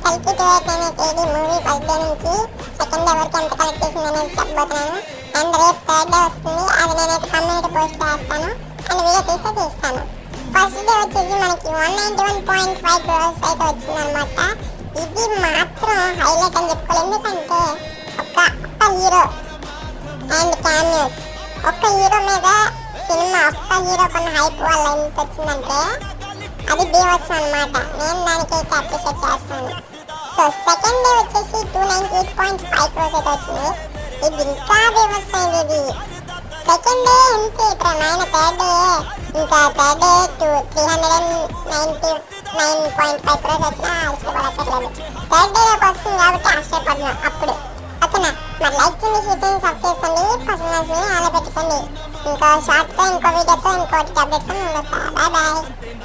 కల్కి 2888 movie first day నుంచి second day వరకు ఎంత కలెక్ట్ చేసింది అనేది చెప్పబోతున్నాను. అండ్ రేపు థర్డ్ డే వస్తుంది, అది నేనైతే కమ్యూనిటీ పోస్ట్ చేస్తాను అండ్ వీడియో తీస్తాను. ఫస్ట్ డే వచ్చేసి మనకి 191.5 crores అయితే వచ్చిందనమాట. ఇది మాత్రం హైలైట్ అని చెప్పుకోవాలి, ఎందుకంటే ఒక్క హీరో అండ్ క్యామియోస్, ఒక్క హీరో మీద సినిమా, ఒక్క హీరో కొన్న హైప్ వల్ల ఎంత వచ్చిందంటే అది బీవత్సం అనమాట. నేను దానికైతే అప్రిషియేట్ చేస్తాను. సో సెకండ్ డే వచ్చేసి 298.5 crores అయితే వచ్చింది. ఇది ఇంకా బీవత్సం. ఇది సెకండ్ డే ఎంత ప్రమాణ, థర్డ్ డే ఇంకా థర్డ్ డే 399.5 crores వచ్చినా ఆశ్చర్యపడక్కర్లేదు. థర్డ్ డే లోకి వస్తుంది కాబట్టి ఆశ్చర్యపడినాం అప్పుడు. ఓకేనా, మరి లైక్ చేయండి, షేర్ చేయండి, సబ్స్క్రైబ్ చేసుకోండి, పర్సనల్స్ ఆలో పెట్టుకోండి. ఇంకో షార్ట్తో ఇంకో వీడియోతో ఇంకోటి అప్డేట్స్ వస్తా. Bye bye.